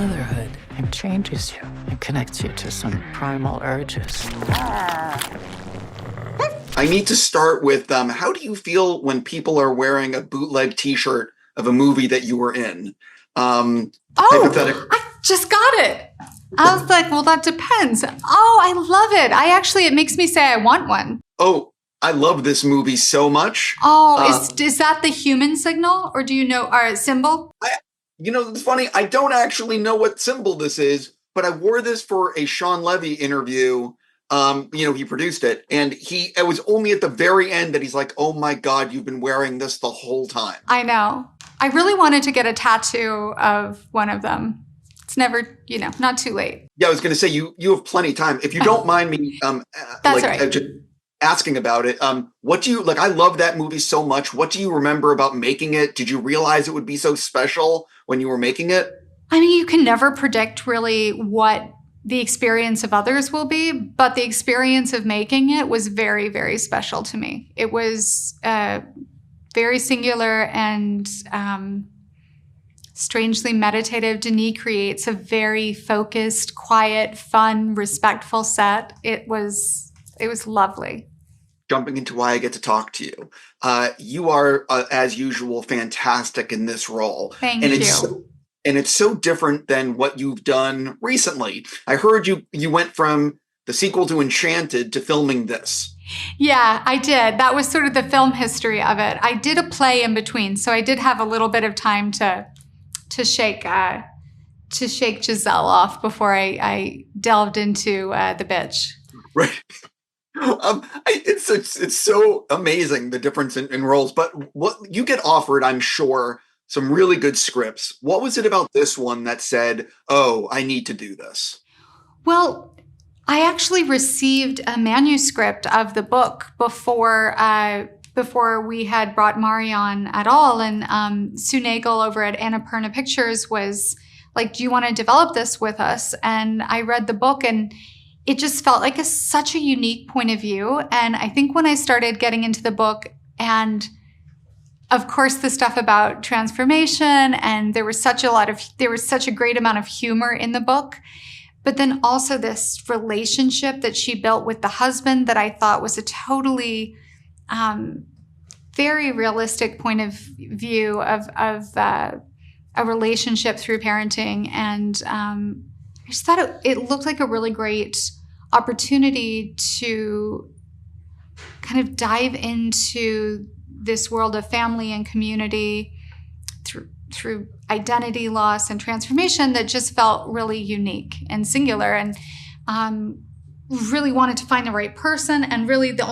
Motherhood, it changes you. It connects you to some primal urges. I need to start with how do you feel when people are wearing a bootleg T-shirt of a movie that you were in? I just got it. I was like, well, that depends. Oh, I love it. It makes me say I want one. Oh, I love this movie so much. Oh, is that the human signal, or do you know our symbol? It's funny. I don't actually know what symbol this is, but I wore this for a Sean Levy interview. He produced it, and it was only at the very end that he's like, "Oh my God, you've been wearing this the whole time." I know. I really wanted to get a tattoo of one of them. It's never, not too late. Yeah, I was going to say you have plenty of time. If you don't mind me, that's right. Just asking about it. What do you like? I love that movie so much. What do you remember about making it? Did you realize it would be so special when you were making it? I mean, you can never predict really what the experience of others will be, but the experience of making it was very, very special to me. It was very singular and strangely meditative. Denis creates a very focused, quiet, fun, respectful set. It was lovely. Jumping into why I get to talk to you. You are, as usual, fantastic in this role. Thank you. And it's so different than what you've done recently. I heard you went from the sequel to Enchanted to filming this. Yeah, I did. That was sort of the film history of it. I did a play in between, so I did have a little bit of time to shake Giselle off before I delved into the bitch. Right. It's so amazing, the difference in roles. But what you get offered, I'm sure, some really good scripts. What was it about this one that said, "Oh, I need to do this"? Well, I actually received a manuscript of the book before we had brought Mari on at all. And Sue Nagel over at Annapurna Pictures was like, "Do you want to develop this with us?" And I read the book, and it just felt like such a unique point of view. And I think when I started getting into the book, and of course the stuff about transformation, and there was such a great amount of humor in the book, but then also this relationship that she built with the husband that I thought was a totally very realistic point of view of a relationship through parenting. And I just thought it looked like a really great opportunity to kind of dive into this world of family and community through identity loss and transformation that just felt really unique and singular, and really wanted to find the right person. And really the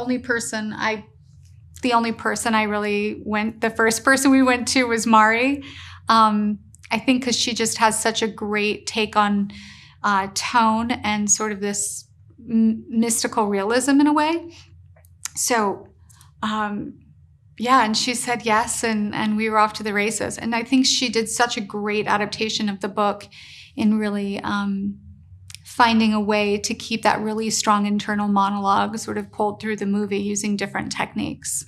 first person we went to was Mari. I think because she just has such a great take on tone and sort of this mystical realism in a way. So, and she said yes, and we were off to the races. And I think she did such a great adaptation of the book in really finding a way to keep that really strong internal monologue sort of pulled through the movie using different techniques.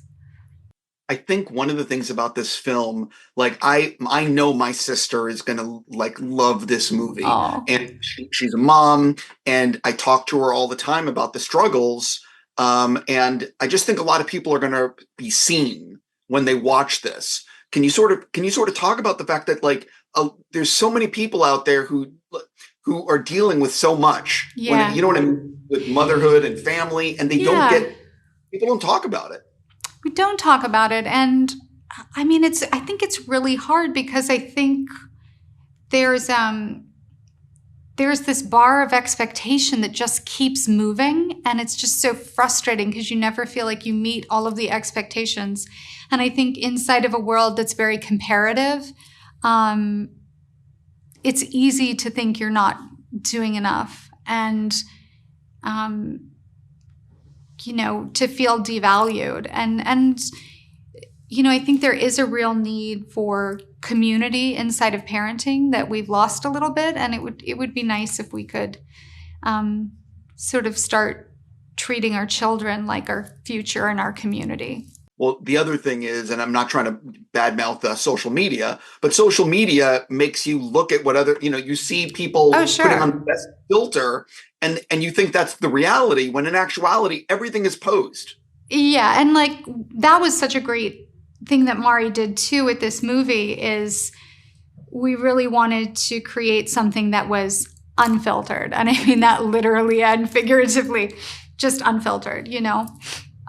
I think one of the things about this film, like I know my sister is going to love this movie. Oh. And she's a mom, and I talk to her all the time about the struggles. And I just think a lot of people are going to be seen when they watch this. Can you sort of talk about the fact that there's so many people out there who are dealing with so much, yeah. You know what I mean, with motherhood and family, and people don't talk about it. We don't talk about it. And I mean, I think it's really hard because I think there's this bar of expectation that just keeps moving. And it's just so frustrating because you never feel like you meet all of the expectations. And I think inside of a world that's very comparative, it's easy to think you're not doing enough. And, to feel devalued. And I think there is a real need for community inside of parenting that we've lost a little bit. And it would be nice if we could sort of start treating our children like our future and our community. Well, the other thing is, and I'm not trying to badmouth social media, but social media makes you look at what other, you see people putting on the best filter, and you think that's the reality, when in actuality, everything is posed. Yeah, and like that was such a great thing that Mari did too with this movie, is we really wanted to create something that was unfiltered. And I mean that literally and figuratively, just unfiltered,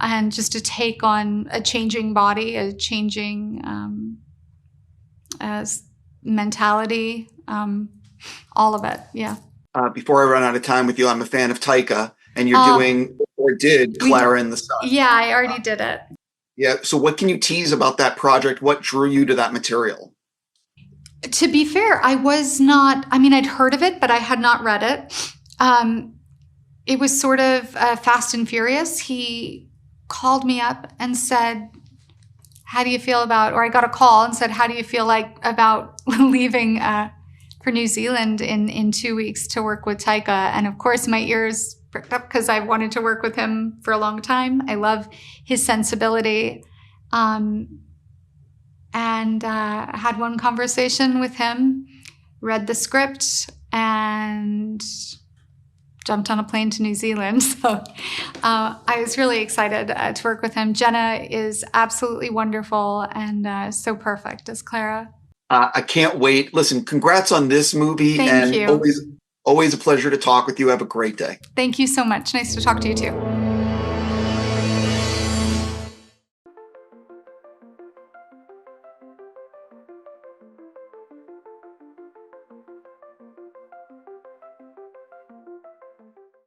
and just to take on a changing body, a changing mentality, all of it. Yeah. Before I run out of time with you, I'm a fan of Taika, and you're doing or did Clara in the Sun. Yeah, I already did it. Yeah. So what can you tease about that project? What drew you to that material? To be fair, I'd heard of it, but I had not read it. It was sort of Fast and Furious. He called me up and said, how do you feel about, or I got a call and said, how do you feel about leaving for New Zealand in 2 weeks to work with Taika? And of course, my ears pricked up because I wanted to work with him for a long time. I love his sensibility. And had one conversation with him, read the script, and jumped on a plane to New Zealand. So I was really excited to work with him. Jenna is absolutely wonderful and so perfect as Clara. I can't wait. Listen, congrats on this movie. Thank you. Always a pleasure to talk with you. Have a great day. Thank you so much. Nice to talk to you too.